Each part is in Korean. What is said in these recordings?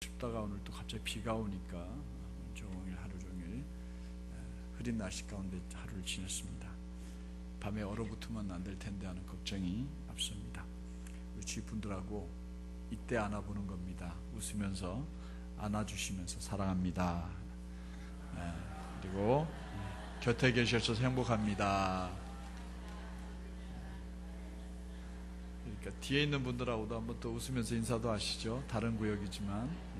춥다가 오늘 또 갑자기 비가 오니까 종일 하루 종일 흐린 날씨 가운데 하루를 지냈습니다. 밤에 얼어붙으면 안 될 텐데 하는 걱정이 앞섭니다. 우리 주위 분들하고 이때 안아보는 겁니다. 웃으면서 안아주시면서 사랑합니다. 그리고 곁에 계셔서 행복합니다. 그러니까 뒤에 있는 분들하고도 한번 또 웃으면서 인사도 하시죠. 다른 구역이지만.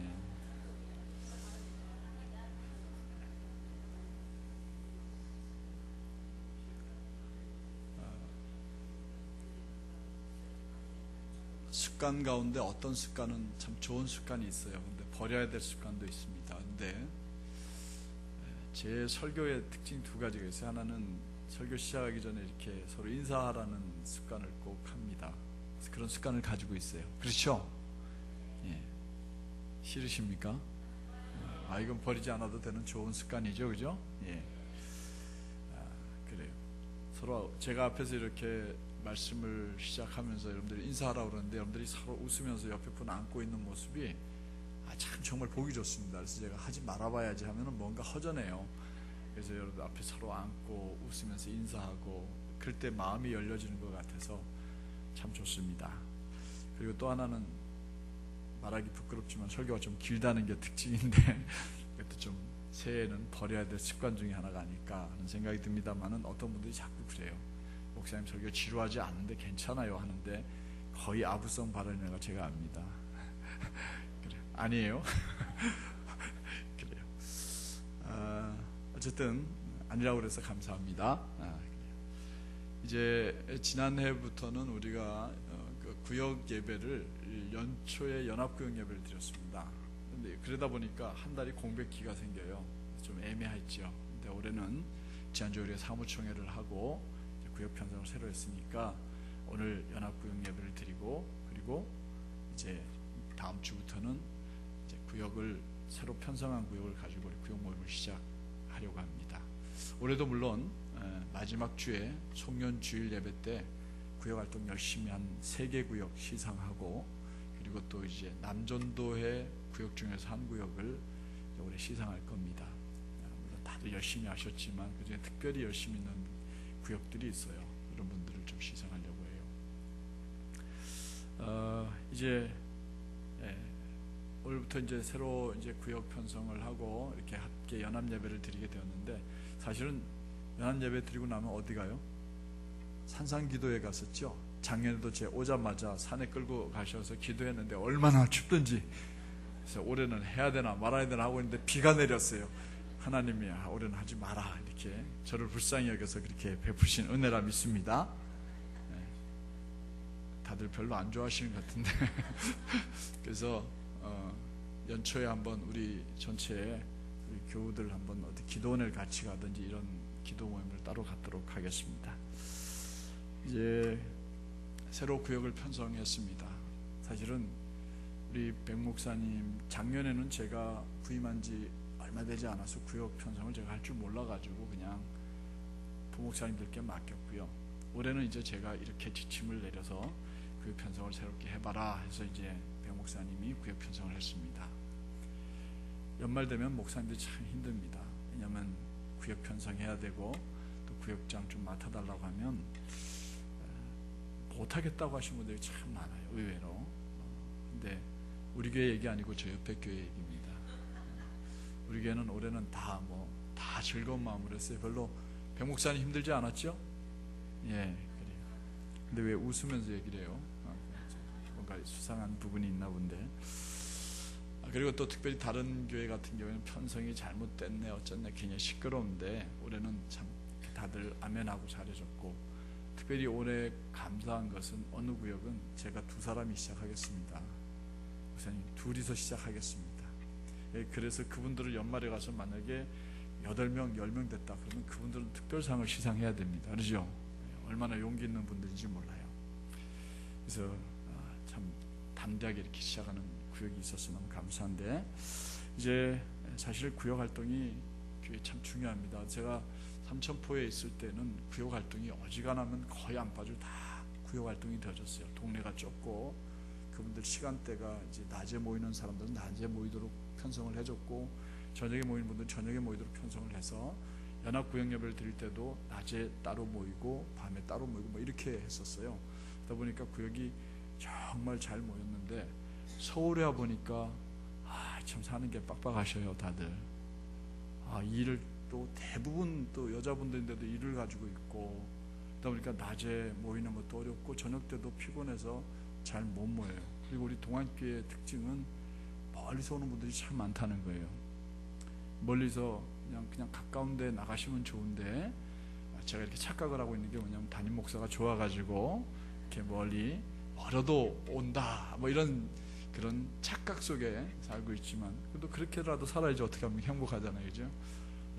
습관 가운데 어떤 습관은 참 좋은 습관이 있어요. 근데 버려야 될 습관도 있습니다. 근데 제 설교의 특징 두 가지가 있어요. 하나는 설교 시작하기 전에 이렇게 서로 인사하라는 습관을 꼭 합니다. 그런 습관을 가지고 있어요. 그렇죠? 예. 싫으십니까? 이건 버리지 않아도 되는 좋은 습관이죠. 그죠? 예. 그래요. 서로 제가 앞에서 이렇게 말씀을 시작하면서 여러분들이 인사하라고 그러는데 여러분들이 서로 웃으면서 옆에 분 안고 있는 모습이 참 정말 보기 좋습니다. 그래서 제가 하지 말아봐야지 하면은 뭔가 허전해요. 그래서 여러분들 앞에 서로 안고 웃으면서 인사하고 그럴 때 마음이 열려지는 것 같아서 참 좋습니다. 그리고 또 하나는 말하기 부끄럽지만 설교가 좀 길다는 게 특징인데 그것도 좀 새해에는 버려야 될 습관 중에 하나가 아닐까 하는 생각이 듭니다만은 어떤 분들이 자꾸 그래요. 목사님 설교 지루하지 않은데 괜찮아요 하는데 거의 아부성 발언이라고 제가 압니다. 그래요. 아니에요? 그래요. 어쨌든 아니라고 그래서 감사합니다. 이제 지난해부터는 우리가 그 구역 예배를 연초에 연합구역 예배를 드렸습니다. 근데 그러다 보니까 한 달이 공백기가 생겨요. 좀 애매했죠. 근데 올해는 지난주에 우리가 사무총회를 하고 구역 편성을 새로 했으니까 오늘 연합구역 예배를 드리고 그리고 이제 다음 주부터는 이제 구역을 새로 편성한 구역을 가지고 우리 구역 모임을 시작하려고 합니다. 올해도 물론 마지막 주에 송년 주일 예배 때 구역 활동 열심히 한 3개 구역 시상하고 그리고 또 이제 남전도의 구역 중에서 한 구역을 올해 시상할 겁니다. 물론 다들 열심히 하셨지만 그중에 특별히 열심히 있는 구역들이 있어요. 그런 분들을 좀 시상하려고 해요. 이제 오늘부터 이제 새로 이제 구역 편성을 하고 이렇게 함께 연합 예배를 드리게 되었는데 사실은 연합 예배 드리고 나면 어디 가요? 산상기도회 갔었죠. 작년에도 제 오자마자 산에 끌고 가셔서 기도했는데 얼마나 춥든지 그래서 올해는 해야 되나 말아야 되나 하고 있는데 비가 내렸어요. 하나님이 올해는 하지 마라 이렇게 저를 불쌍히 여겨서 그렇게 베푸신 은혜라 믿습니다. 다들 별로 안 좋아하시는 것 같은데 그래서 연초에 한번 우리 전체에 우리 교우들 한번 어디 기도원을 같이 가든지 이런 기도 모임을 따로 갖도록 하겠습니다. 이제 새로 구역을 편성했습니다. 사실은 우리 백 목사님 작년에는 제가 부임한 지 얼마 되지 않아서 구역 편성을 제가 할 줄 몰라가지고 그냥 부목사님들께 맡겼고요. 올해는 이제 제가 이렇게 지침을 내려서 구역 편성을 새롭게 해봐라 해서 이제 백 목사님이 구역 편성을 했습니다. 연말 되면 목사님들이 참 힘듭니다. 왜냐하면 구역 편성해야 되고 또 구역장 좀 맡아달라고 하면 못하겠다고 하신 분들이 참 많아요. 의외로. 근데 우리 교회 얘기 아니고 저 옆에 교회 얘기입니다. 우리 교회는 올해는 다 즐거운 마음으로 했어요. 별로 백 목사님 힘들지 않았죠? 예, 그래요. 근데 왜 웃으면서 얘기를 해요? 뭔가 수상한 부분이 있나 본데. 그리고 또 특별히 다른 교회 같은 경우에는 편성이 잘못됐네 어쩌네 굉장히 시끄러운데 올해는 참 다들 아멘하고 잘해줬고 특별히 올해 감사한 것은 어느 구역은 제가 2사람이 시작하겠습니다. 목사님 둘이서 시작하겠습니다. 그래서 그분들을 연말에 가서 만약에 8명, 10명 됐다 그러면 그분들은 특별상을 시상해야 됩니다. 그렇죠? 얼마나 용기 있는 분들인지 몰라요. 그래서 참 담대하게 이렇게 시작하는 구역이 있어서 너무 감사한데 이제 사실 구역 활동이 참 중요합니다. 제가 삼천포에 있을 때는 구역 활동이 어지간하면 거의 안 빠지고 다 구역 활동이 되어졌어요. 동네가 좁고 그 그분들 시간대가 이제 낮에 모이는 사람들은 낮에 모이도록 편성을 해줬고, 저녁에 모이는 분들은 저녁에 모이도록 편성을 해서 연합 구역 예배를 드릴 때도 낮에 따로 모이고 밤에 따로 모이고 뭐 이렇게 했었어요. 그러다 보니까 구역이 정말 잘 모였는데, 서울에 와 보니까 참 사는 게 빡빡하셔요 다들. 일을 또 대부분 또 여자분들인데도 일을 가지고 있고, 그러다 보니까 낮에 모이는 것도 어렵고 저녁 때도 피곤해서 잘 못 모여요. 그리고 우리 동안교회의 특징은 멀리서 오는 분들이 참 많다는 거예요. 멀리서 그냥 가까운 데 나가시면 좋은데, 제가 이렇게 착각을 하고 있는 게 뭐냐면 담임 목사가 좋아가지고 이렇게 멀어도 온다 뭐 이런 그런 착각 속에 살고 있지만, 그래도 그렇게라도 살아야지 어떻게 하면 행복하잖아요, 그죠?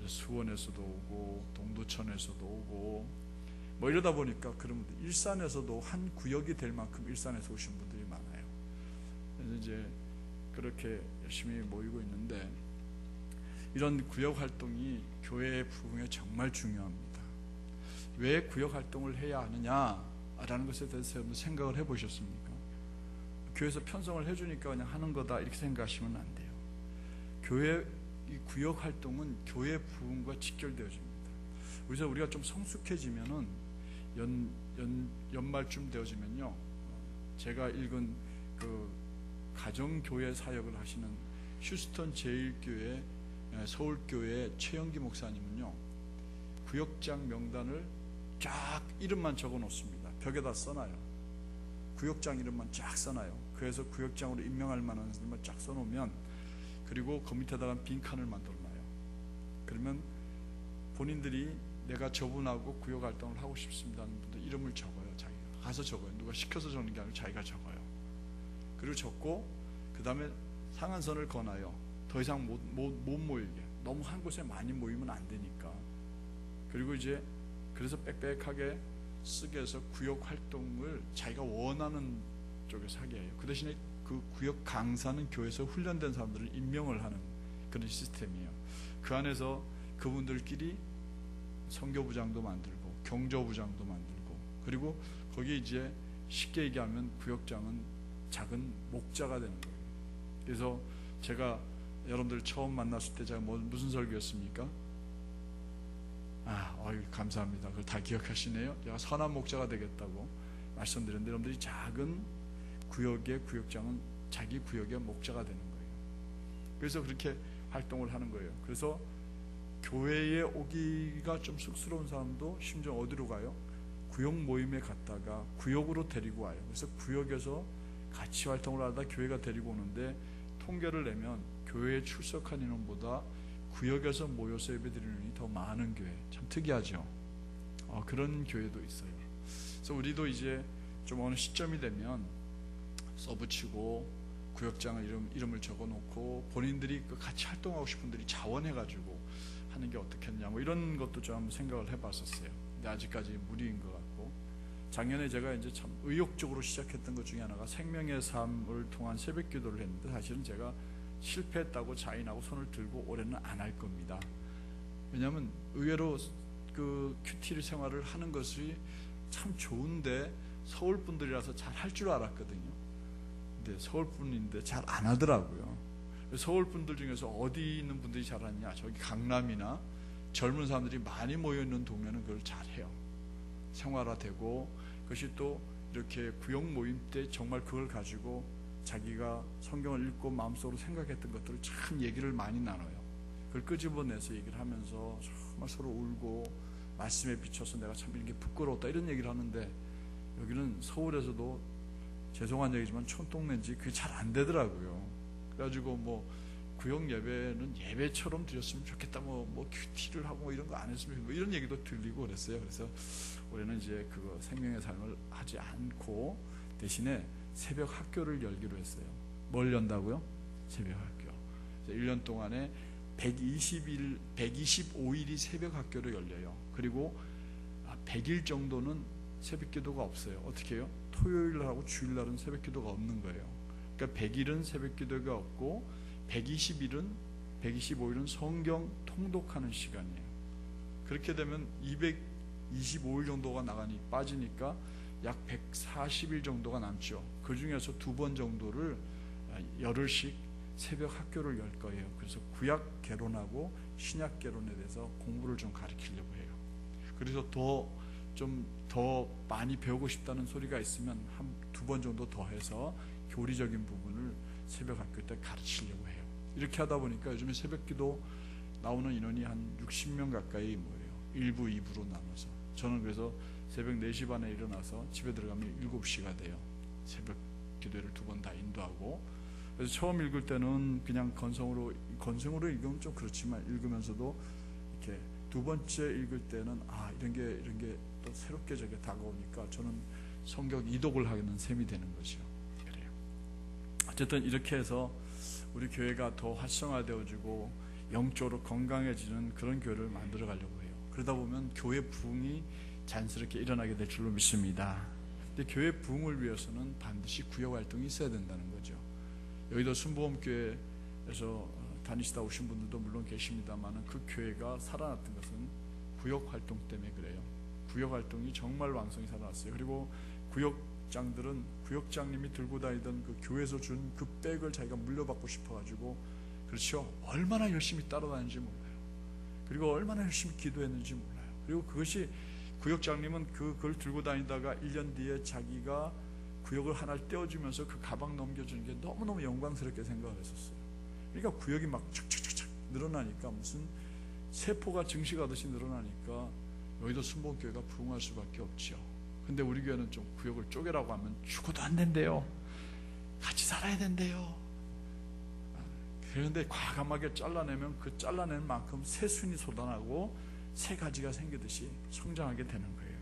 수원에서도 오고 동두천에서도 오고 뭐 이러다 보니까 그런 분들, 일산에서도 한 구역이 될 만큼 일산에서 오신 분들이 많아요. 그래서 이제 그렇게 열심히 모이고 있는데, 이런 구역 활동이 교회의 부흥에 정말 중요합니다. 왜 구역 활동을 해야 하느냐라는 것에 대해서 여러분 생각을 해보셨습니까? 교회에서 편성을 해주니까 그냥 하는 거다 이렇게 생각하시면 안 돼요. 교회 이 구역 활동은 교회 부흥과 직결되어집니다. 그래서 우리가 좀 성숙해지면은 연말쯤 되어지면요, 제가 읽은 그 가정교회 사역을 하시는 휴스턴 제일교회 서울교회 최영기 목사님은요, 구역장 명단을 쫙 이름만 적어 놓습니다. 벽에다 써놔요. 구역장 이름만 쫙 써놔요. 그래서 구역장으로 임명할 만한 사람만 쫙 써놓으면, 그리고 그 밑에다가 빈칸을 만들어놔요. 그러면 본인들이 내가 저분하고 구역 활동을 하고 싶습니다 하는 분들 이름을 적어요. 자기가 가서 적어요. 누가 시켜서 적는 게 아니고 자기가 적어요. 그리고 적고 그 다음에 상한선을 거나요. 더 이상 못 모이게. 너무 한 곳에 많이 모이면 안 되니까. 그리고 이제 그래서 빽빽하게 쓰게 해서 구역 활동을 자기가 원하는 쪽에서 하게 해요. 그 대신에 그 구역 강사는 교회에서 훈련된 사람들을 임명을 하는 그런 시스템이에요. 그 안에서 그분들끼리 선교부장도 만들고 경조부장도 만들고, 그리고 거기 이제 쉽게 얘기하면 구역장은 작은 목자가 되는 거예요. 그래서 제가 여러분들 처음 만났을 때 제가 무슨 설교였습니까? 감사합니다. 그걸 다 기억하시네요. 제가 선한 목자가 되겠다고 말씀드렸는데, 여러분들이 작은 구역의 구역장은 자기 구역의 목자가 되는 거예요. 그래서 그렇게 활동을 하는 거예요. 그래서 교회에 오기가 좀 쑥스러운 사람도 심지어 어디로 가요? 구역 모임에 갔다가 구역으로 데리고 와요. 그래서 구역에서 같이 활동을 하다 교회가 데리고 오는데, 통계를 내면 교회에 출석한 인원보다 구역에서 모여서 예배드리는 인원이 더 많은 교회, 참 특이하죠. 그런 교회도 있어요. 그래서 우리도 이제 좀 어느 시점이 되면 써붙이고 구역장을 이름을 적어놓고 본인들이 같이 활동하고 싶은 분들이 자원해가지고 하는 게 어떻겠냐, 뭐 이런 것도 좀 생각을 해봤었어요. 근데 아직까지 무리인 것 같고, 작년에 제가 이제 참 의욕적으로 시작했던 것 중에 하나가 생명의 삶을 통한 새벽 기도를 했는데, 사실은 제가 실패했다고 자인하고 손을 들고 올해는 안 할 겁니다. 왜냐하면 의외로 그 큐티 생활을 하는 것이 참 좋은데 서울 분들이라서 잘 할 줄 알았거든요. 근데 서울 분인데 잘 안 하더라고요. 서울 분들 중에서 어디 있는 분들이 잘하냐? 저기 강남이나 젊은 사람들이 많이 모여 있는 동네는 그걸 잘해요. 생활화되고, 그것이 또 이렇게 구역 모임 때 정말 그걸 가지고 자기가 성경을 읽고 마음속으로 생각했던 것들을 참 얘기를 많이 나눠요. 그걸 끄집어내서 얘기를 하면서 정말 서로 울고 말씀에 비춰서 내가 참 이게 부끄러웠다 이런 얘기를 하는데, 여기는 서울에서도 죄송한 얘기지만 촌동네인지 그게 잘 안 되더라고요. 그래가지고 뭐 구역 예배는 예배처럼 드렸으면 좋겠다, 뭐 큐티를 하고 뭐 이런 거 안 했으면 좋겠다, 뭐 이런 얘기도 들리고 그랬어요. 그래서 올해는 이제 그거 생명의 삶을 하지 않고 대신에 새벽 학교를 열기로 했어요. 뭘 연다고요? 새벽 학교. 1년 동안에 125일이 새벽 학교로 열려요. 그리고 100일 정도는 새벽 기도가 없어요. 어떻게 해요? 토요일하고 주일날은 새벽 기도가 없는 거예요. 그러니까 100일은 새벽 기도가 없고 125일은 성경 통독하는 시간이에요. 그렇게 되면 225일 정도가 빠지니까 약 140일 정도가 남죠. 그 중에서 2번 정도를 열흘씩 새벽 학교를 열 거예요. 그래서 구약 개론하고 신약 개론에 대해서 공부를 좀 가르치려고 해요. 그래서 더 많이 배우고 싶다는 소리가 있으면 2번 정도 더 해서 교리적인 부분을 새벽 학교 때 가르치려고 해요. 이렇게 하다 보니까 요즘에 새벽 기도 나오는 인원이 한 60명 가까이 모여요. 1부, 2부로 나눠서. 저는 그래서 새벽 4시 반에 일어나서 집에 들어가면 7시가 돼요. 새벽 기도회를 2번 다 인도하고. 그래서 처음 읽을 때는 그냥 건성으로 읽으면 좀 그렇지만, 읽으면서도 이렇게 2번째 읽을 때는 이런 게 또 새롭게 저게 다가오니까 저는 성경 이독을 하는 셈이 되는 거죠. 그래요. 어쨌든 이렇게 해서 우리 교회가 더 활성화되어지고 영적으로 건강해지는 그런 교회를 만들어 가려고 해요. 그러다 보면 교회 부흥이 자연스럽게 일어나게 될 줄로 믿습니다. 근데 교회 부흥을 위해서는 반드시 구역 활동이 있어야 된다는 거죠. 여의도 순복음교회에서 다니시다 오신 분들도 물론 계십니다만, 그 교회가 살아났던 것은 구역 활동 때문에 그래요. 구역 활동이 정말 왕성히 살아났어요. 그리고 구역장님이 들고 다니던 그 교회에서 준 그 백을 자기가 물려받고 싶어가지고, 그렇죠, 얼마나 열심히 따라다니는지 몰라요. 그리고 얼마나 열심히 기도했는지 몰라요. 그리고 그것이 구역장님은 그걸 들고 다니다가 1년 뒤에 자기가 구역을 하나를 떼어주면서 그 가방 넘겨주는 게 너무너무 영광스럽게 생각을 했었어요. 그러니까 구역이 막 착착착착 늘어나니까, 무슨 세포가 증식하듯이 늘어나니까 여의도 순복음교회가 부흥할 수밖에 없죠. 근데 우리 교회는 좀 구역을 쪼개라고 하면 죽어도 안 된대요. 같이 살아야 된대요. 그런데 과감하게 잘라내면 그 잘라낸 만큼 새순이 솟아나고 새 가지가 생기듯이 성장하게 되는 거예요.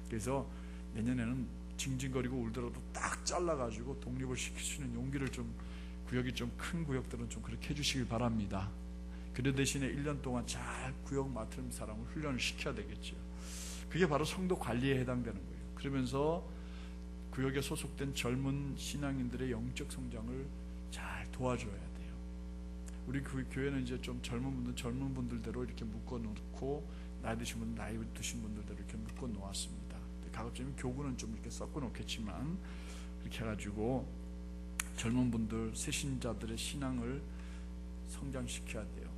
그래서 내년에는 징징거리고 울더라도 딱 잘라가지고 독립을 시킬 수 있는 용기를 좀, 구역이 좀 큰 구역들은 좀 그렇게 해주시길 바랍니다. 그 대신에 1년 동안 잘 구역 맡은 사람을 훈련을 시켜야 되겠죠. 그게 바로 성도 관리에 해당되는 거예요. 그러면서 구역에 소속된 젊은 신앙인들의 영적 성장을 잘 도와줘야 돼요. 우리 그 교회는 이제 좀 젊은 분들대로 이렇게 묶어놓고, 나이 드신 분들, 나이 드신 분들대로 이렇게 묶어놓았습니다. 가급적이면 교구는 좀 이렇게 섞어놓겠지만, 그렇게 해가지고 젊은 분들, 새신자들의 신앙을 성장시켜야 돼요.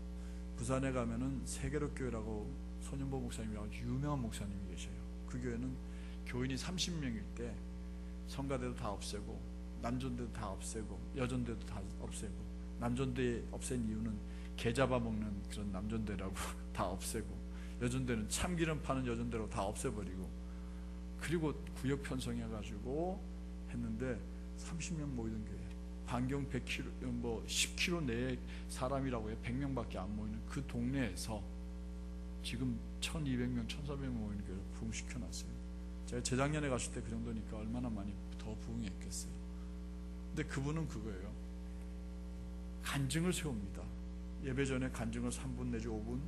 부산에 가면은 세계로교회라고 손현보 목사님이라고 유명한 목사님이 계셔요. 그 교회는 교인이 30명일 때 성가대도 다 없애고, 남전대도 다 없애고, 여전대도 다 없애고, 남전대 없앤 이유는 개 잡아먹는 그런 남전대라고 다 없애고, 여전대는 참기름 파는 여전대로 다 없애버리고, 그리고 구역 편성해가지고 했는데 30명 모이던 교회, 반경 100km, 10km 내에 사람이라고 해 100명밖에 안 모이는 그 동네에서 지금 1200명, 1400명 모이는 교회를 부흥시켜놨어요. 제가 재작년에 갔을 때 그 정도니까 얼마나 많이 더 부흥했겠어요. 근데 그분은 그거예요. 간증을 세웁니다. 예배 전에 간증을 3분 내지 5분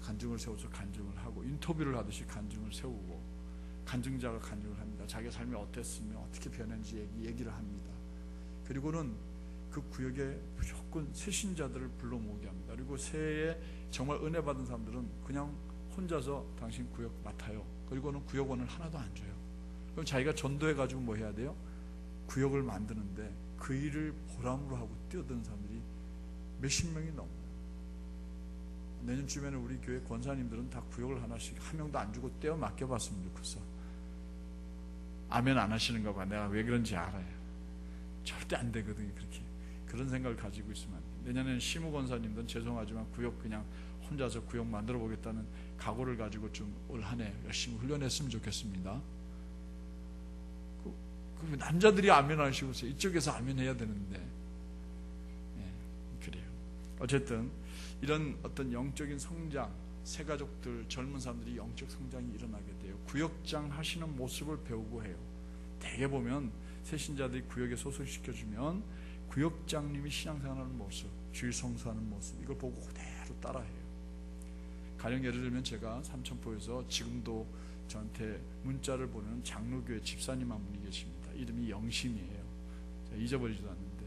간증을 세워서 간증을 하고, 인터뷰를 하듯이 간증을 세우고, 간증자가 간증을 합니다. 자기 삶이 어땠으며 어떻게 변했는지 얘기를 합니다. 그리고는 그 구역에 무조건 새신자들을 불러 모으게 합니다. 그리고 새해에 정말 은혜 받은 사람들은 그냥 혼자서 당신 구역 맡아요. 그리고는 구역원을 하나도 안 줘요. 그럼 자기가 전도해가지고 뭐 해야 돼요? 구역을 만드는데 그 일을 보람으로 하고 뛰어드는 사람들이 몇십 명이 넘어요. 내년쯤에는 우리 교회 권사님들은 다 구역을 하나씩 한 명도 안 주고 떼어 맡겨봤으면 좋겠어. 아멘 안 하시는가 봐. 내가 왜 그런지 알아요. 절대 안 되거든요. 그렇게 그런 생각을 가지고 있으면 안 돼요. 내년에는 시무 권사님들은 죄송하지만 구역 그냥 혼자서 구역 만들어 보겠다는 각오를 가지고 좀 올 한 해 열심히 훈련했으면 좋겠습니다. 그 남자들이 아멘 하시고 이쪽에서 아멘 해야 되는데, 그래요. 어쨌든 이런 어떤 영적인 성장, 새가족들, 젊은 사람들이 영적 성장이 일어나게 돼요. 구역장 하시는 모습을 배우고 해요. 대개 보면 새신자들이 구역에 소속시켜주면 구역장님이 신앙생활하는 모습, 주일 성수하는 모습, 이걸 보고 그대로 따라해요. 가령 예를 들면 제가 삼천포에서 지금도 저한테 문자를 보내는 장로교회 집사님 한 분이 계십니다. 이름이 영심이에요. 제가 잊어버리지도 않는데,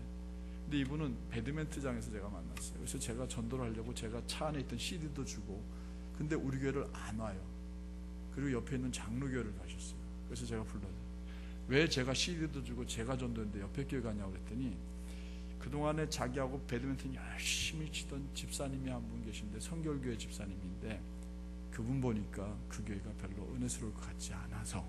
근데 이분은 배드민턴장에서 제가 만났어요. 그래서 제가 전도를 하려고 제가 차 안에 있던 CD도 주고, 근데 우리 교회를 안 와요. 그리고 옆에 있는 장로교회를 가셨어요. 그래서 제가 불러요. 왜 제가 CD도 주고 제가 전도했는데 옆에 교회 가냐고 그랬더니 그동안에 자기하고 배드민턴 열심히 치던 집사님이 한 분 계신데 성결교회 집사님인데 그분 보니까 그 교회가 별로 은혜스러울 것 같지 않아서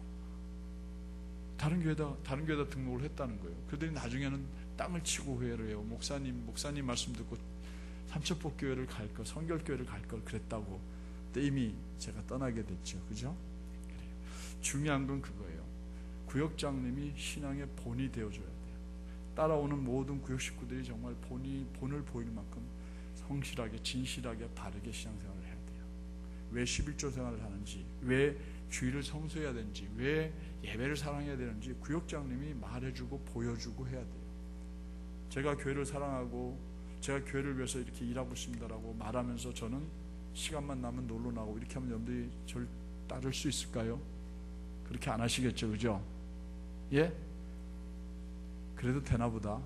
다른 교회다 등록을 했다는 거예요. 그들이 나중에는 땅을 치고 회의를 해요. 목사님 말씀 듣고 삼천포교회를 갈 걸, 성결교회를 갈 걸 그랬다고. 근데 이미 제가 떠나게 됐죠. 그죠? 그래요. 중요한 건 그거예요. 구역장님이 신앙의 본이 되어줘야 돼요. 따라오는 모든 구역 식구들이 정말 본을 보일 만큼 성실하게, 진실하게, 바르게 신앙생활을 해야 돼요. 왜 11조 생활을 하는지, 왜 주일을 성수해야 되는지, 왜 예배를 사랑해야 되는지 구역장님이 말해주고 보여주고 해야 돼요. 제가 교회를 사랑하고 제가 교회를 위해서 이렇게 일하고 있습니다라고 말하면서 저는 시간만 나면 놀러 나고 이렇게 하면 여러분들이 저를 따를 수 있을까요? 그렇게 안 하시겠죠, 그죠? 예? 그래도 되나 보다.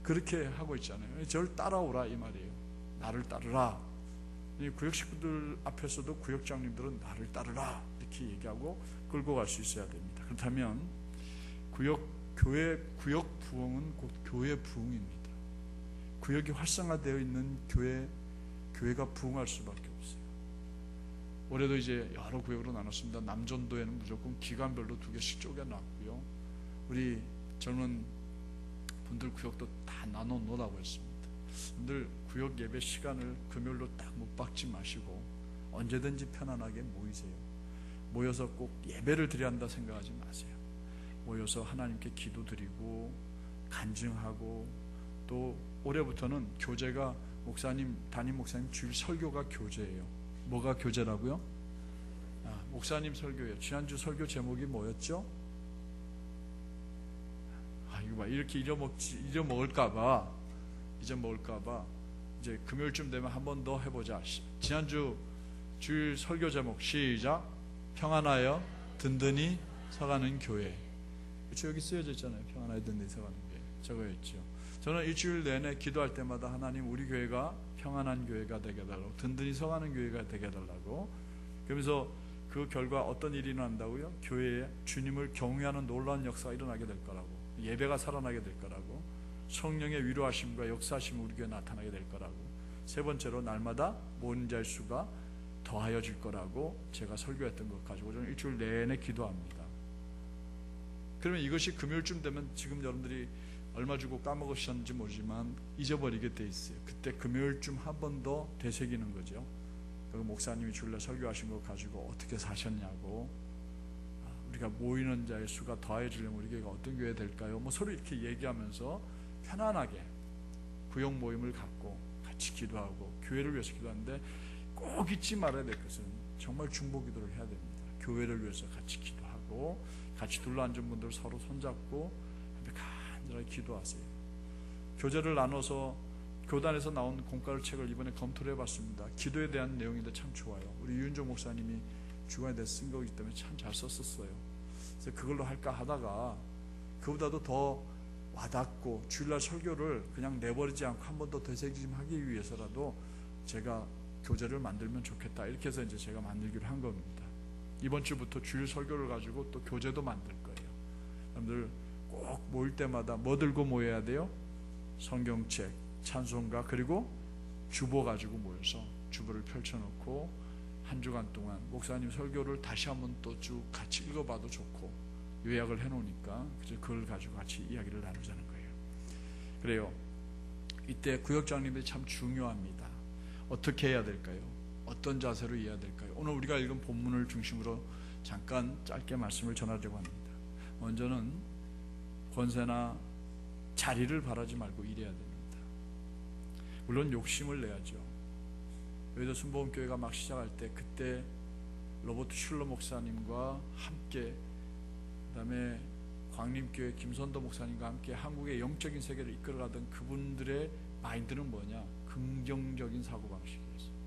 그렇게 하고 있잖아요. 저를 따라오라 이 말이에요. 나를 따르라. 이 구역 식구들 앞에서도 구역장님들은 나를 따르라 이렇게 얘기하고 끌고 갈 수 있어야 됩니다. 그렇다면 구역 부흥은 곧 교회 부흥입니다. 구역이 활성화되어 있는 교회가 부흥할 수밖에 없어요. 올해도 이제 여러 구역으로 나눴습니다. 남전도에는 무조건 기간별로 2개씩 쪼개놨고요. 우리 젊은 분들 구역도 다 나눠 놓으라고 했습니다. 분들 구역 예배 시간을 금요일로 딱 못 박지 마시고 언제든지 편안하게 모이세요. 모여서 꼭 예배를 드려야 한다 생각하지 마세요. 모여서 하나님께 기도드리고 간증하고, 또 올해부터는 교제가 담임 목사님 주일 설교가 교제예요. 뭐가 교제라고요? 목사님 설교예요. 지난주 설교 제목이 뭐였죠? 이거 봐, 이렇게 잊어먹을까봐 이제 금요일쯤 되면 한 번 더 해보자. 지난주 주일 설교 제목 시작. 평안하여 든든히 서가는 교회. 그렇죠? 여기 쓰여져 있잖아요. 평안하여 든든히 서가는 교회. 저거였죠. 저는 일주일 내내 기도할 때마다 하나님 우리 교회가 평안한 교회가 되게 해달라고, 든든히 서가는 교회가 되게 해달라고. 그러면서 그 결과 어떤 일이 일어난다고요? 교회에 주님을 경외하는 놀라운 역사가 일어나게 될 거라고, 예배가 살아나게 될 거라고, 성령의 위로하심과 역사하심이 우리 교회에 나타나게 될 거라고, 세 번째로 날마다 모인 자의 수가 더하여질 거라고 제가 설교했던 것 가지고 저는 일주일 내내 기도합니다. 그러면 이것이 금요일쯤 되면 지금 여러분들이 얼마 주고 까먹으셨는지 모르지만 잊어버리게 돼 있어요. 그때 금요일쯤 한 번 더 되새기는 거죠. 그 목사님이 주일날 설교하신 거 가지고 어떻게 사셨냐고, 우리가 모이는 자의 수가 더해지려면 우리 교회가 어떤 교회 될까요? 뭐 서로 이렇게 얘기하면서 편안하게 구역 모임을 갖고 같이 기도하고 교회를 위해서 기도하는데, 꼭 잊지 말아야 될 것은 정말 중보 기도를 해야 됩니다. 교회를 위해서 같이 기도하고, 같이 둘러앉은 분들 서로 손잡고 간절하게 기도하세요. 교제를 나눠서 교단에서 나온 공과를 책을 이번에 검토를 해봤습니다. 기도에 대한 내용인데 참 좋아요. 우리 유윤종 목사님이 주간에 대해서 쓴 거기 때문에 참 잘 썼었어요. 그래서 그걸로 할까 하다가 그보다도 더 와닿고 주일날 설교를 그냥 내버리지 않고 한 번 더 되새김하기 위해서라도 제가 교재를 만들면 좋겠다, 이렇게 해서 이제 제가 만들기로 한 겁니다. 이번 주부터 주일 설교를 가지고 또 교재도 만들 거예요. 여러분들 꼭 모일 때마다 뭐 들고 모여야 돼요? 성경책, 찬송가, 그리고 주보 가지고 모여서 주보를 펼쳐놓고 한 주간 동안 목사님 설교를 다시 한번 또 쭉 같이 읽어봐도 좋고, 요약을 해놓으니까 그걸 가지고 같이 이야기를 나누자는 거예요. 그래요. 이때 구역장님들이 참 중요합니다. 어떻게 해야 될까요? 어떤 자세로 해야 될까요? 오늘 우리가 읽은 본문을 중심으로 잠깐 짧게 말씀을 전하려고 합니다. 먼저는 권세나 자리를 바라지 말고 일해야 됩니다. 물론 욕심을 내야죠. 여의도 순복음교회가 막 시작할 때 그때 로버트 슐러 목사님과 함께, 그 다음에 광림교회 김선도 목사님과 함께 한국의 영적인 세계를 이끌어가던 그분들의 마인드는 뭐냐? 긍정적인 사고방식이었어요.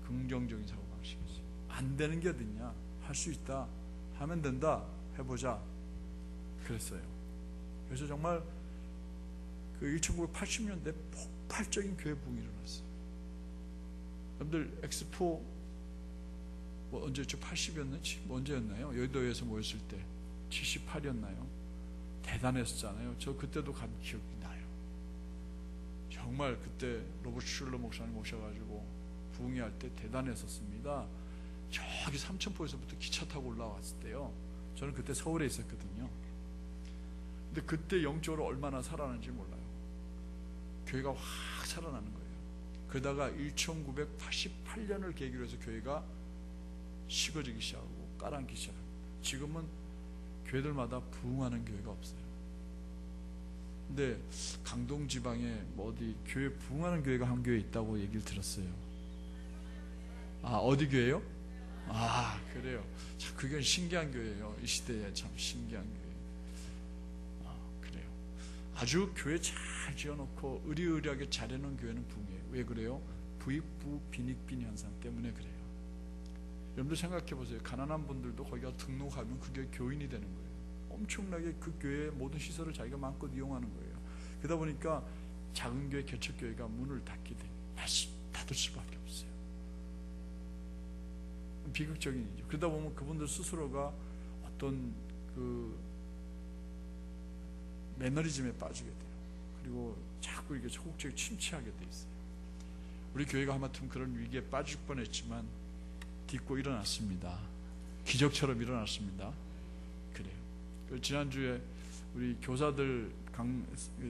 긍정적인 사고방식이었어요. 안 되는 게 어딨냐? 할 수 있다. 하면 된다. 해보자. 그랬어요. 그래서 정말 그 1980년대 폭발적인 교회 부흥이 일어났어요. 여러분들 엑스포 뭐 언제죠? 80이었는지 뭐 언제였나요? 여의도에서 모였을 때 78이었나요? 대단했었잖아요. 저 그때도 간 기억이 나요. 정말 그때 로버트 슐러 목사님 오셔가지고 부흥회할 때 대단했었습니다. 저기 삼천포에서부터 기차 타고 올라왔을 때요. 저는 그때 서울에 있었거든요. 근데 그때 영적으로 얼마나 살아나는지 몰라요. 교회가 확 살아나는 거예요. 그러다가 1988년을 계기로 해서 교회가 식어지기 시작하고 가라앉기 시작합니다. 지금은 교회들마다 부흥하는 교회가 없어요. 근데 강동 지방에 뭐 어디 교회 부흥하는 교회가 한 교회 있다고 얘기를 들었어요. 아, 어디 교회요? 아, 그래요. 참 그게 신기한 교회예요. 이 시대에 참 신기한 교회. 아, 그래요. 아주 교회 잘 지어놓고 의리의리하게 잘해놓은 교회는 부흥해요. 왜 그래요? 부익부 빈익빈 현상 때문에 그래요. 여러분들 생각해 보세요. 가난한 분들도 거기가 등록하면 그게 교인이 되는 거예요. 엄청나게 그 교회의 모든 시설을 자기가 마음껏 이용하는 거예요. 그러다 보니까 작은 교회, 개척교회가 문을 닫게 돼요. 닫을 수밖에 없어요. 비극적인 일이죠. 그러다 보면 그분들 스스로가 어떤 그 매너리즘에 빠지게 돼요. 그리고 자꾸 이게 소극적으로 침체하게 돼 있어요. 우리 교회가 하마터면 그런 위기에 빠질 뻔했지만 딛고 일어났습니다. 기적처럼 일어났습니다. 그래요. 지난주에 우리 교사들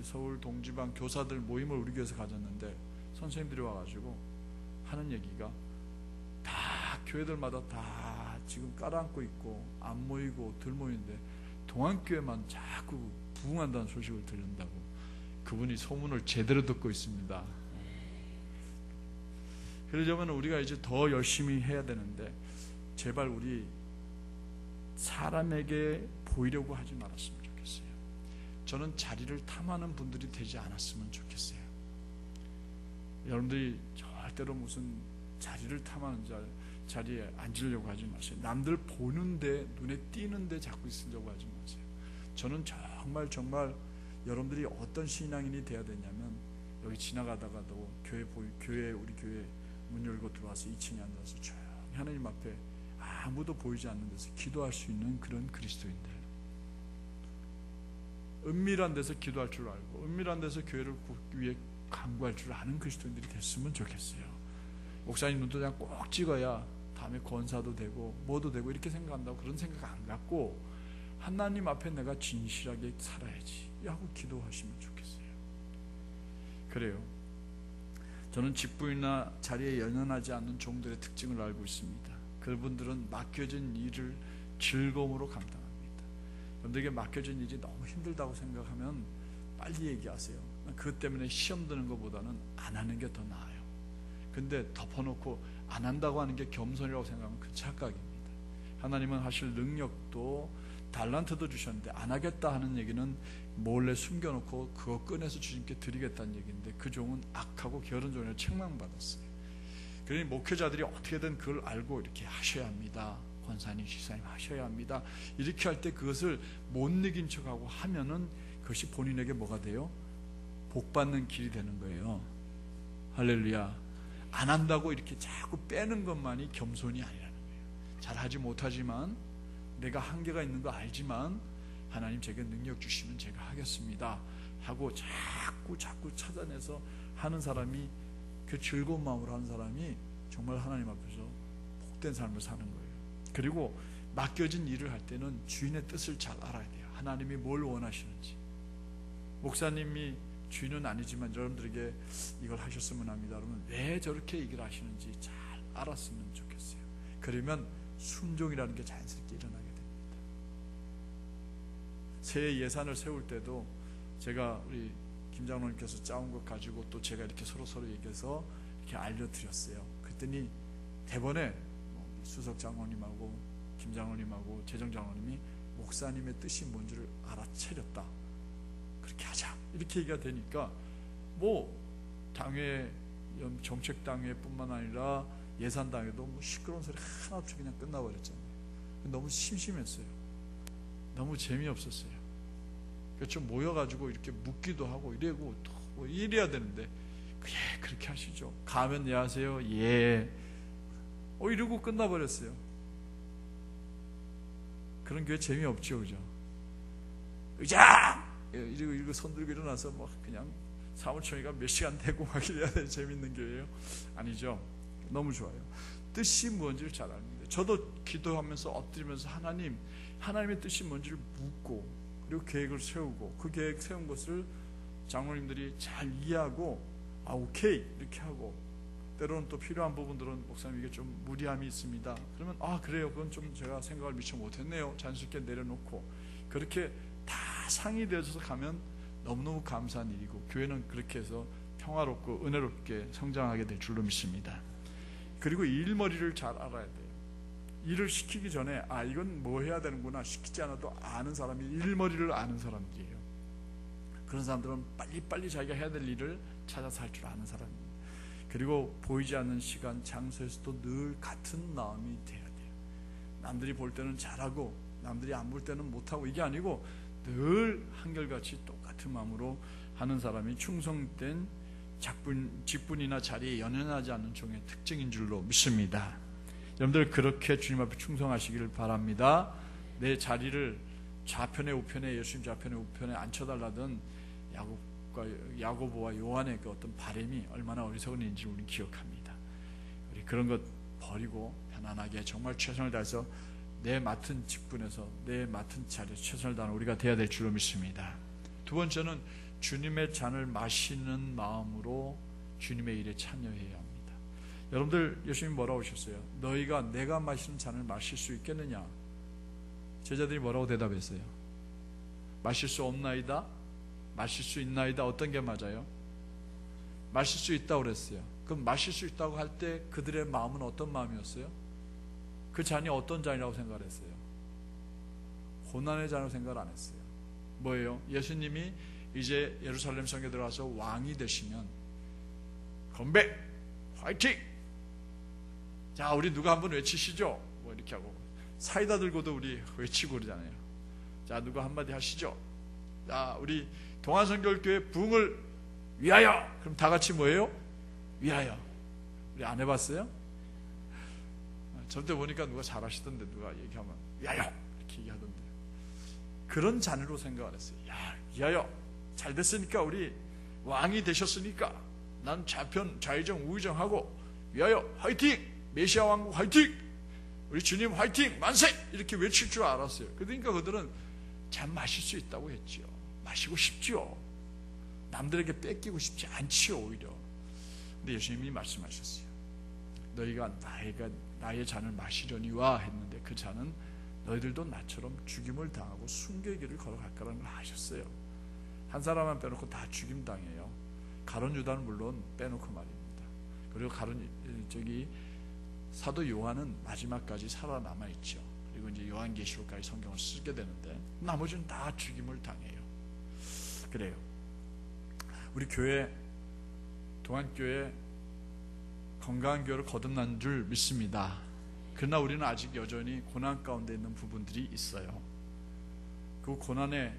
서울 동지방 교사들 모임을 우리 교회에서 가졌는데 선생님들이 와가지고 하는 얘기가 다 교회들마다 다 지금 깔아앉고 있고 안 모이고 덜 모이는데 동안교회만 자꾸 부흥한다는 소식을 들은다고. 그분이 소문을 제대로 듣고 있습니다. 그러려면 우리가 이제 더 열심히 해야 되는데 제발 우리 사람에게 보이려고 하지 말았으면 좋겠어요. 저는 자리를 탐하는 분들이 되지 않았으면 좋겠어요. 여러분들이 절대로 무슨 자리를 탐하는 자리에 앉으려고 하지 마세요. 남들 보는데 눈에 띄는데 자꾸 있으려고 하지 마세요. 저는 정말 여러분들이 어떤 신앙인이 돼야 되냐면 여기 지나가다가도 우리 교회 문 열고 들어와서 2층에 앉아서 조용히 하나님 앞에 아무도 보이지 않는 데서 기도할 수 있는 그런 그리스도인들. 은밀한 데서 기도할 줄 알고 은밀한 데서 교회를 위해 간구할 줄 아는 그리스도인들이 됐으면 좋겠어요. 목사님 눈도장 꼭 찍어야 다음에 권사도 되고 뭐도 되고 이렇게 생각한다고 그런 생각 안 갖고 하나님 앞에 내가 진실하게 살아야지 하고 기도하시면 좋겠어요. 그래요. 저는 직분이나 자리에 연연하지 않는 종들의 특징을 알고 있습니다. 그분들은 맡겨진 일을 즐거움으로 감당합니다. 여러분들에게 맡겨진 일이 너무 힘들다고 생각하면 빨리 얘기하세요. 그것 때문에 시험 드는 것보다는 안 하는 게 더 나아요. 근데 덮어놓고 안 한다고 하는 게 겸손이라고 생각하면 그 착각입니다. 하나님은 하실 능력도 달란트도 주셨는데 안 하겠다 하는 얘기는 몰래 숨겨놓고 그거 꺼내서 주님께 드리겠다는 얘기인데 그 종은 악하고 게으른 종이라 책망받았어요. 그러니 목회자들이 어떻게든 그걸 알고 이렇게 하셔야 합니다. 권사님, 지사님 하셔야 합니다. 이렇게 할 때 그것을 못 이긴 척하고 하면은 그것이 본인에게 뭐가 돼요? 복받는 길이 되는 거예요. 할렐루야. 안 한다고 이렇게 자꾸 빼는 것만이 겸손이 아니라는 거예요. 잘하지 못하지만 내가 한계가 있는 거 알지만 하나님 제게 능력 주시면 제가 하겠습니다 하고 자꾸 찾아내서 하는 사람이, 그 즐거운 마음으로 하는 사람이 정말 하나님 앞에서 복된 삶을 사는 거예요. 그리고 맡겨진 일을 할 때는 주인의 뜻을 잘 알아야 돼요. 하나님이 뭘 원하시는지. 목사님이 주인은 아니지만 여러분들에게 이걸 하셨으면 합니다. 그러면 왜 저렇게 얘기를 하시는지 잘 알았으면 좋겠어요. 그러면 순종이라는 게 자연스럽게 일어나게 됩니다. 새해 예산을 세울 때도 제가 우리 김 장로님께서 짜온 것 가지고 또 제가 이렇게 서로 얘기해서 이렇게 알려드렸어요. 그랬더니 대번에 수석 장로님하고 김 장로님하고 재정 장로님이 목사님의 뜻이 뭔지를 알아차렸다. 그렇게 하자. 이렇게 얘기가 되니까 뭐 당회, 정책당회 뿐만 아니라 예산당회도 뭐 시끄러운 소리 하나 없이 그냥 끝나버렸잖아요. 너무 심심했어요. 너무 재미없었어요. 그래서 좀 모여가지고 이렇게 묻기도 하고 이래고 또 뭐 이래야 되는데 예, 그렇게 하시죠. 가면 예 하세요. 예. 이러고 끝나버렸어요. 그런 교회 재미없죠, 그죠? 의장! 이러고 손 들고 일어나서 뭐 그냥 사무총회가 몇 시간 되고 막 이래야 되는 재밌는 교회예요? 아니죠. 너무 좋아요. 뜻이 뭔지를 잘 압니다. 저도 기도하면서 엎드리면서 하나님의 뜻이 뭔지를 묻고, 그리고 계획을 세우고, 그 계획 세운 것을 장로님들이 잘 이해하고, 오케이 이렇게 하고, 때로는 또 필요한 부분들은 목사님 이게 좀 무리함이 있습니다. 그러면 그래요, 그건 좀 제가 생각을 미처 못했네요. 자연스럽게 내려놓고, 그렇게 다 상의되어서 가면 너무너무 감사한 일이고, 교회는 그렇게 해서 평화롭고 은혜롭게 성장하게 될 줄로 믿습니다. 그리고 일머리를 잘 알아야 돼요. 일을 시키기 전에 이건 뭐 해야 되는구나, 시키지 않아도 아는 사람이 일머리를 아는 사람들이에요. 그런 사람들은 빨리빨리 자기가 해야 될 일을 찾아서 할 줄 아는 사람입니다. 그리고 보이지 않는 시간, 장소에서도 늘 같은 마음이 돼야 돼요. 남들이 볼 때는 잘하고 남들이 안 볼 때는 못하고, 이게 아니고 늘 한결같이 똑같은 마음으로 하는 사람이 충성된 직분이나 자리에 연연하지 않는 종의 특징인 줄로 믿습니다. 여러분들 그렇게 주님 앞에 충성하시기를 바랍니다. 내 자리를 좌편에 우편에, 예수님 좌편에 우편에 앉혀달라던 야고보와 요한의 그 어떤 바람이 얼마나 어리석은 일인지 우리는 기억합니다. 우리 그런 것 버리고 편안하게 정말 최선을 다해서 내 맡은 직분에서 내 맡은 자리에 최선을 다하는 우리가 되어야 될 줄로 믿습니다. 두 번째는 주님의 잔을 마시는 마음으로 주님의 일에 참여해야 합니다. 여러분들 예수님이 뭐라고 하셨어요? 너희가 내가 마시는 잔을 마실 수 있겠느냐? 제자들이 뭐라고 대답했어요? 마실 수 없나이다? 마실 수 있나이다? 어떤 게 맞아요? 마실 수 있다고 그랬어요. 그럼 마실 수 있다고 할 때 그들의 마음은 어떤 마음이었어요? 그 잔이 어떤 잔이라고 생각을 했어요? 고난의 잔으로 생각을 안 했어요. 뭐예요? 예수님이 이제 예루살렘 성에 들어가서 왕이 되시면 건배! 화이팅! 자, 우리 누가 한번 외치시죠? 뭐 이렇게 하고, 사이다 들고도 우리 외치고 그러잖아요. 자, 누가 한마디 하시죠? 자, 우리 동안선교회 부흥을 위하여! 그럼 다 같이 뭐예요? 위하여. 우리 안 해봤어요? 저때 보니까 누가 잘하시던데, 누가 얘기하면 위하여! 이렇게 얘기하던데. 그런 잔으로 생각을 했어요. 야, 위하여! 잘 됐으니까, 우리 왕이 되셨으니까 난 좌편, 좌의정, 우의정하고 위하여 화이팅! 메시아 왕국 화이팅! 우리 주님 화이팅! 만세! 이렇게 외칠 줄 알았어요. 그러니까 그들은 잔 마실 수 있다고 했죠. 마시고 싶죠. 남들에게 뺏기고 싶지 않지요, 오히려. 근데 예수님이 말씀하셨어요. 너희가 나의 잔을 마시려니와 했는데, 그 잔은 너희들도 나처럼 죽임을 당하고 순교의 길을 걸어갈 거라는 걸 하셨어요. 한 사람만 빼놓고 다 죽임 당해요. 가룟 유다는 물론 빼놓고 말입니다. 그리고 사도 요한은 마지막까지 살아남아 있죠. 그리고 이제 요한계시록까지 성경을 쓰게 되는데, 나머지는 다 죽임을 당해요. 그래요. 우리 교회, 동안교회 건강한 교회를 거듭난 줄 믿습니다. 그러나 우리는 아직 여전히 고난 가운데 있는 부분들이 있어요. 그 고난에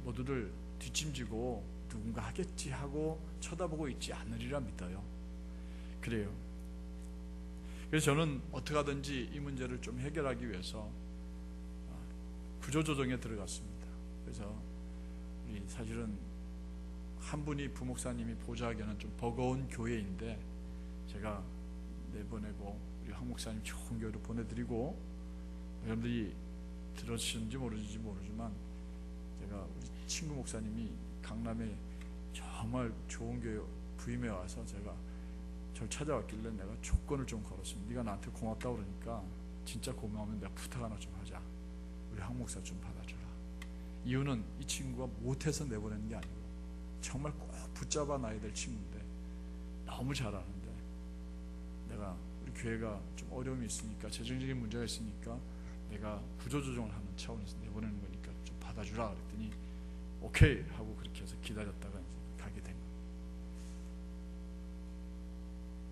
모두들 뒷짐지고 누군가 하겠지 하고 쳐다보고 있지 않으리라 믿어요. 그래요. 그래서 저는 어떻게 하든지 이 문제를 좀 해결하기 위해서 구조조정에 들어갔습니다. 그래서 우리 사실은 한 분이 부목사님이 보좌하기에는 좀 버거운 교회인데, 제가 내보내고 우리 황 목사님 좋은 교회로 보내드리고, 여러분들이 들으시는지 모르지만 제가 우리 친구 목사님이 강남에 정말 좋은 교회 부임해 와서 저를 찾아왔길래 내가 조건을 좀 걸었습니다. 네가 나한테 고맙다고 그러니까 진짜 고마우면 내가 부탁 하나 좀 하자. 우리 황 목사 좀 받아줘라. 이유는 이 친구가 못해서 내보내는 게 아니고 정말 꼭 붙잡아 놔야 될 친구인데 너무 잘하는데, 내가 우리 교회가 좀 어려움이 있으니까, 재정적인 문제가 있으니까 내가 구조조정을 하는 차원에서 내보내는 거니까 좀 받아주라 그랬더니 오케이 하고 그렇게 해서 기다렸다가 이제 가게 된 거예요.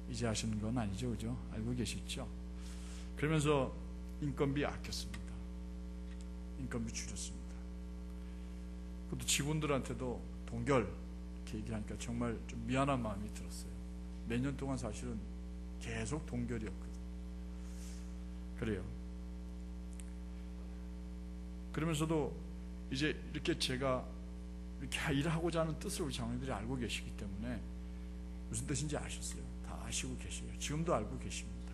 이제 아시는 건 아니죠, 그죠? 알고 계시죠? 그러면서 인건비 아꼈습니다. 인건비 줄였습니다. 그것도 직원들한테도 동결 이렇게 얘기하니까 정말 좀 미안한 마음이 들었어요. 몇 년 동안 사실은 계속 동결이었거든요. 그래요. 그러면서도 이제 이렇게 제가 이렇게 일하고자 하는 뜻을 우리 장로님들이 알고 계시기 때문에 무슨 뜻인지 아셨어요. 다 아시고 계세요. 지금도 알고 계십니다.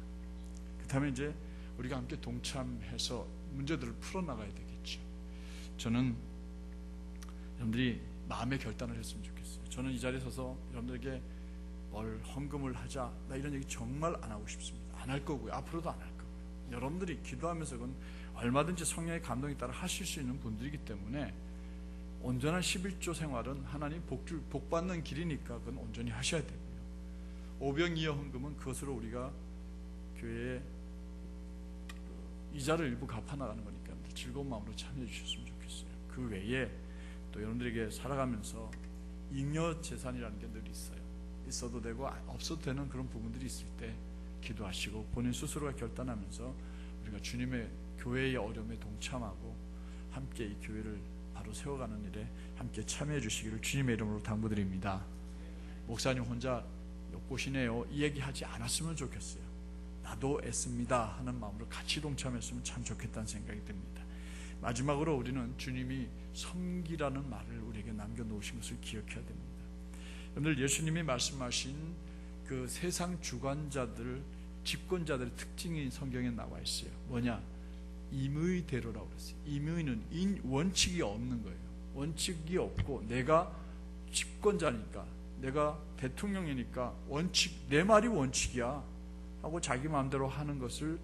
그 다음에 이제 우리가 함께 동참해서 문제들을 풀어나가야 되겠죠. 저는 여러분들이 마음의 결단을 했으면 좋겠어요. 저는 이 자리에 서서 여러분들에게 뭘 헌금을 하자, 나 이런 얘기 정말 안 하고 싶습니다. 안 할 거고요. 앞으로도 안 할 거고요. 여러분들이 기도하면서 그건 얼마든지 성령의 감동에 따라 하실 수 있는 분들이기 때문에 온전한 11조 생활은 하나님 복 받는 길이니까 그건 온전히 하셔야 되고요. 오병이어 헌금은 그것으로 우리가 교회에 이자를 일부 갚아나가는 거니까 즐거운 마음으로 참여해 주셨으면 좋겠어요. 그 외에 또 여러분들에게 살아가면서 잉여 재산이라는 게 늘 있어요. 있어도 되고 없어도 되는 그런 부분들이 있을 때 기도하시고 본인 스스로가 결단하면서 우리가 주님의 교회의 어려움에 동참하고 함께 이 교회를 바로 세워가는 일에 함께 참여해 주시기를 주님의 이름으로 당부드립니다. 목사님 혼자 욕보시네요 이 얘기하지 않았으면 좋겠어요. 나도 애씁니다 하는 마음으로 같이 동참했으면 참 좋겠다는 생각이 듭니다. 마지막으로 우리는 주님이 섬기라는 말을 우리에게 남겨놓으신 것을 기억해야 됩니다. 여러분들, 예수님이 말씀하신 그 세상 주관자들, 집권자들의 특징이 성경에 나와 있어요. 뭐냐? 임의대로라고 그랬어요. 임의는 원칙이 없는 거예요. 원칙이 없고 내가 집권자니까, 내가 대통령이니까 원칙, 내 말이 원칙이야 하고 자기 마음대로 하는 것을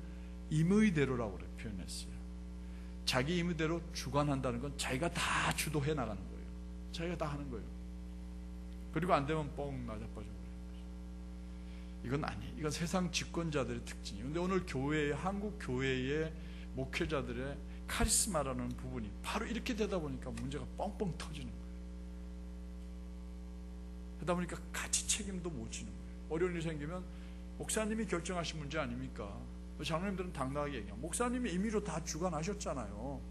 임의대로라고 표현했어요. 자기 임의대로 주관한다는 건 자기가 다 주도해 나가는 거예요. 자기가 다 하는 거예요. 그리고 안 되면 뻥 맞아빠져 버려요. 이건 아니에요. 이건 세상 집권자들의 특징이에요. 그런데 오늘 교회의, 한국 교회의 목회자들의 카리스마라는 부분이 바로 이렇게 되다 보니까 문제가 뻥뻥 터지는 거예요. 그러다 보니까 같이 책임도 못 지는 거예요. 어려운 일이 생기면 목사님이 결정하신 문제 아닙니까? 장로님들은 당당하게 얘기해요. 목사님이 임의로 다 주관하셨잖아요.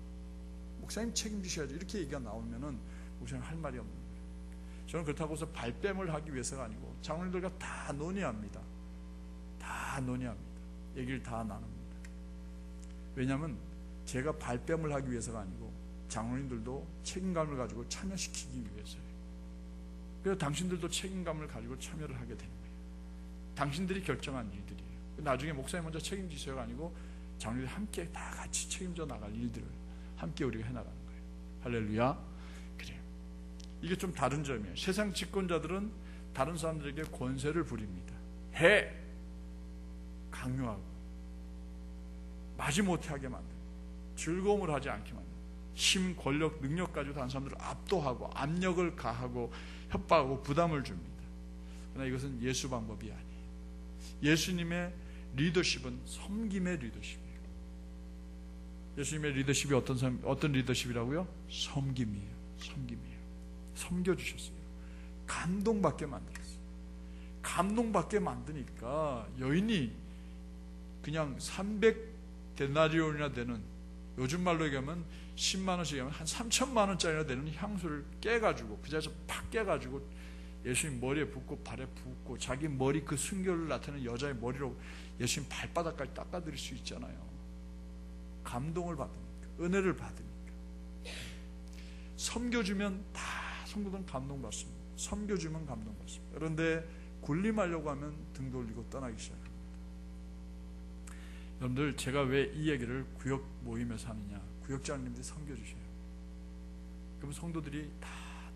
목사님 책임지셔야죠. 이렇게 얘기가 나오면은 목사님 할 말이 없는 거예요. 저는 그렇다고 해서 발뺌을 하기 위해서가 아니고 장로님들과 다 논의합니다. 다 논의합니다. 얘기를 다 나눕니다. 왜냐하면 제가 발뺌을 하기 위해서가 아니고 장로님들도 책임감을 가지고 참여시키기 위해서예요. 그래서 당신들도 책임감을 가지고 참여를 하게 되는 거예요. 당신들이 결정한 일들이에요. 나중에 목사님 먼저 책임지셔가 아니고 장로님들이 함께 다 같이 책임져 나갈 일들을 함께 우리가 해나가는 거예요. 할렐루야. 그래요. 이게 좀 다른 점이에요. 세상 집권자들은 다른 사람들에게 권세를 부립니다. 해! 강요하고 마지못해 하게 만들고 즐거움을 하지 않게 만들고 힘, 권력, 능력 가지고 다른 사람들을 압도하고 압력을 가하고 협박하고 부담을 줍니다. 그러나 이것은 예수 방법이 아니에요. 예수님의 리더십은 섬김의 리더십이에요. 예수님의 리더십이 어떤 리더십이라고요? 섬김이에요. 섬김이에요. 섬겨주셨어요. 감동받게 만들었어요. 감동받게 만드니까 여인이 그냥 300데나리온이나 되는, 요즘 말로 얘기하면 10만원씩 하면 한 3천만원짜리나 되는 향수를 깨가지고 그 자리에서 팍 깨가지고 예수님 머리에 붓고 발에 붓고 자기 머리 그 순결을 나타내는 여자의 머리로 예수님 발바닥까지 닦아드릴 수 있잖아요. 감동을 받으니까, 은혜를 받으니까. 섬겨주면 다 성도들은 감동받습니다. 섬겨주면 감동받습니다. 그런데 군림하려고 하면 등 돌리고 떠나기 시작합니다. 여러분들, 제가 왜 이 얘기를 구역 모임에서 하느냐? 구역장님들이 섬겨주셔요. 그럼 성도들이 다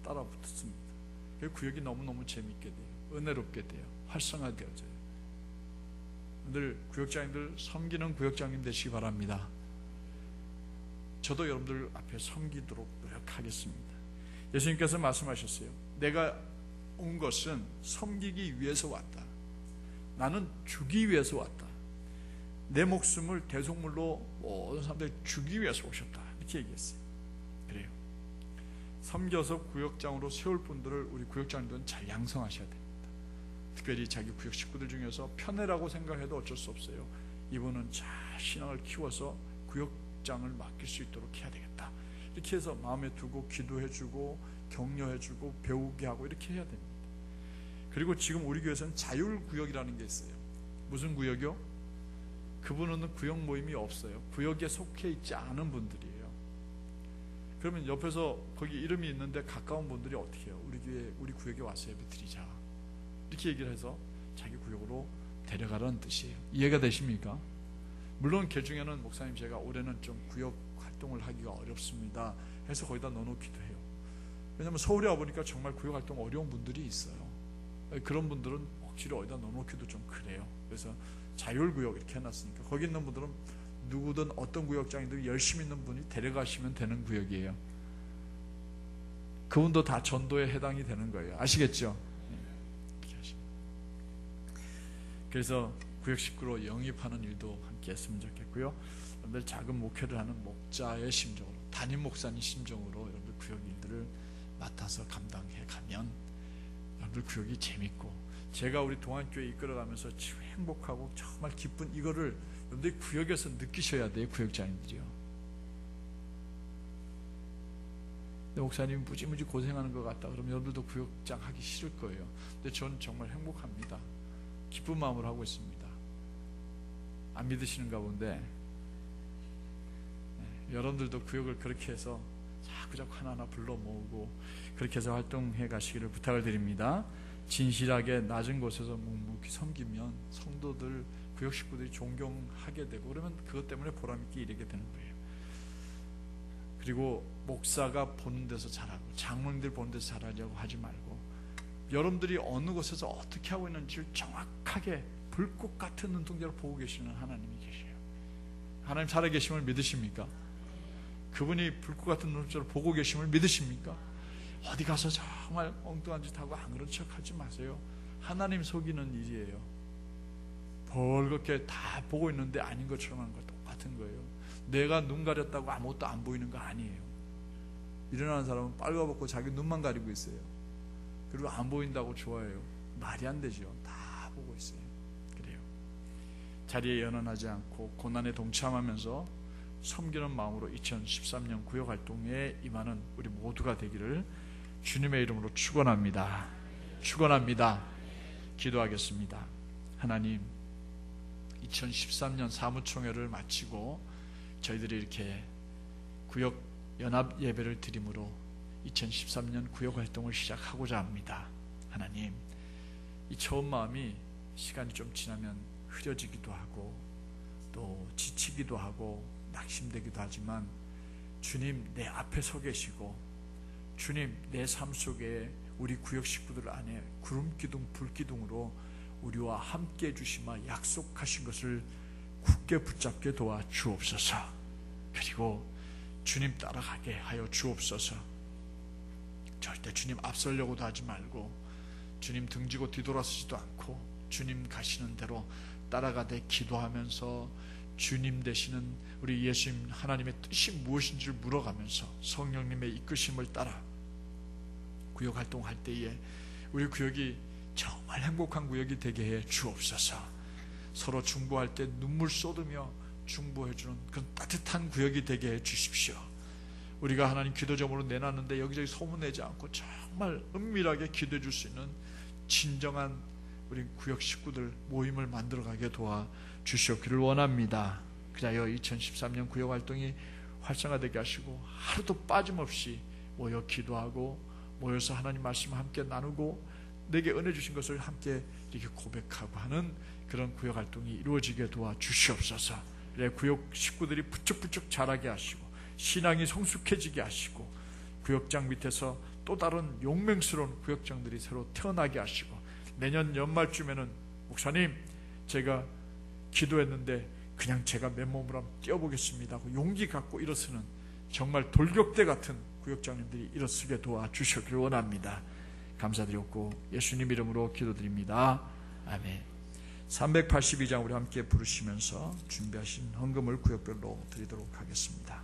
따라 붙습니다. 구역이 너무너무 재밌게 돼요. 은혜롭게 돼요. 활성화되어져요. 여러분들, 구역장님들 섬기는 구역장님 되시기 바랍니다. 저도 여러분들 앞에 섬기도록 노력하겠습니다. 예수님께서 말씀하셨어요. 내가 온 것은 섬기기 위해서 왔다. 나는 주기 위해서 왔다. 내 목숨을 대속물로 모든 사람들이 주기 위해서 오셨다. 이렇게 얘기했어요. 그래요. 섬겨서 구역장으로 세울 분들을 우리 구역장님들은 잘 양성하셔야 됩니다. 특별히 자기 구역 식구들 중에서 편애라고 생각해도 어쩔 수 없어요. 이분은 잘 신앙을 키워서 구역장을 맡길 수 있도록 해야 되겠다. 이렇게 해서 마음에 두고 기도해주고 격려해주고 배우게 하고 이렇게 해야 됩니다. 그리고 지금 우리 교회에서는 자율구역이라는 게 있어요. 무슨 구역이요? 그분은 구역 모임이 없어요. 구역에 속해 있지 않은 분들이에요. 그러면 옆에서 거기 이름이 있는데 가까운 분들이 어떻게 해요? 우리 교회, 우리 구역에 와서 예배 드리자, 이렇게 얘기를 해서 자기 구역으로 데려가라는 뜻이에요. 이해가 되십니까? 물론 그 중에는 목사님 제가 올해는 좀 구역 활동을 하기가 어렵습니다 해서 거기다 넣어놓기도 해요. 왜냐하면 서울에 와보니까 정말 구역 활동 어려운 분들이 있어요. 그런 분들은 억지로 어디다 넣어놓기도 좀 그래요. 그래서 자율구역 이렇게 해놨으니까 거기 있는 분들은 누구든 어떤 구역장이든 열심히 있는 분이 데려가시면 되는 구역이에요. 그분도 다 전도에 해당이 되는 거예요. 아시겠죠? 이렇게 하십니다. 그래서 구역 식구로 영입하는 일도 함께 했으면 좋겠고요. 여러분들 작은 목회를 하는 목자의 심정으로, 담임 목사님 심정으로 여러분들 구역 일들을 맡아서 감당해 가면 여러분들 구역이 재밌고, 제가 우리 동안교회 이끌어가면서 행복하고 정말 기쁜 이거를 여러분들이 구역에서 느끼셔야 돼요. 구역장님들이요. 근데 목사님이 무지무지 고생하는 것 같다 그러면 여러분들도 구역장 하기 싫을 거예요. 근데 저는 정말 행복합니다. 기쁜 마음으로 하고 있습니다. 안 믿으시는가 본데, 여러분들도 구역을 그렇게 해서 자꾸자꾸 하나하나 불러 모으고 그렇게 해서 활동해 가시기를 부탁을 드립니다. 진실하게 낮은 곳에서 묵묵히 섬기면 성도들, 구역 식구들이 존경하게 되고, 그러면 그것 때문에 보람있게 일하게 되는 거예요. 그리고 목사가 보는 데서 잘하고 장로님들 보는 데서 잘하려고 하지 말고, 여러분들이 어느 곳에서 어떻게 하고 있는지를 정확하게 불꽃 같은 눈동자로 보고 계시는 하나님이 계셔요. 하나님 살아계심을 믿으십니까? 그분이 불꽃 같은 눈동자로 보고 계심을 믿으십니까? 어디 가서 정말 엉뚱한 짓 하고 안 그런 척 하지 마세요. 하나님 속이는 일이에요. 벌겋게 다 보고 있는데 아닌 것처럼 하는 거 똑같은 거예요. 내가 눈 가렸다고 아무것도 안 보이는 거 아니에요. 일어나는 사람은 빨가벗고 자기 눈만 가리고 있어요. 그리고 안 보인다고 좋아해요. 말이 안 되죠. 다 보고 있어요. 그래요. 자리에 연연하지 않고 고난에 동참하면서 섬기는 마음으로 2013년 구역 활동에 임하는 우리 모두가 되기를 주님의 이름으로 축원합니다. 축원합니다. 기도하겠습니다. 하나님, 2013년 사무총회를 마치고 저희들이 이렇게 구역 연합 예배를 드림으로 2013년 구역 활동을 시작하고자 합니다. 하나님, 이 처음 마음이 시간이 좀 지나면 흐려지기도 하고 또 지치기도 하고 낙심되기도 하지만, 주님 내 앞에 서 계시고 주님 내 삶 속에 우리 구역 식구들 안에 구름기둥 불기둥으로 우리와 함께 해주시마 약속하신 것을 굳게 붙잡게 도와 주옵소서. 그리고 주님 따라가게 하여 주옵소서. 절대 주님 앞서려고도 하지 말고 주님 등지고 뒤돌아서지도 않고 주님 가시는 대로 따라가되 기도하면서 주님 되시는 우리 예수님 하나님의 뜻이 무엇인지를 물어가면서 성령님의 이끄심을 따라 구역 활동할 때에 우리 구역이 정말 행복한 구역이 되게 해 주옵소서. 서로 중보할 때 눈물 쏟으며 중보해주는 그런 따뜻한 구역이 되게 해 주십시오. 우리가 하나님 기도점으로 내놨는데 여기저기 소문내지 않고 정말 은밀하게 기도해 줄 수 있는 진정한 우리 구역 식구들 모임을 만들어가게 도와 주시옵기를 원합니다. 그리하여 2013년 구역 활동이 활성화되게 하시고 하루도 빠짐없이 모여 기도하고 모여서 하나님 말씀을 함께 나누고 내게 은혜 주신 것을 함께 이렇게 고백하고 하는 그런 구역 활동이 이루어지게 도와 주시옵소서. 구역 식구들이 부쩍부쩍 자라게 하시고 신앙이 성숙해지게 하시고 구역장 밑에서 또 다른 용맹스러운 구역장들이 새로 태어나게 하시고, 내년 연말쯤에는 목사님 제가 기도했는데 그냥 제가 맨몸으로 한번 뛰어보겠습니다 하고 용기 갖고 일어서는 정말 돌격대 같은 구역장님들이 일어서게 도와주시기를 원합니다. 감사드렸고 예수님 이름으로 기도드립니다. 아멘. 382장 우리 함께 부르시면서 준비하신 헌금을 구역별로 드리도록 하겠습니다.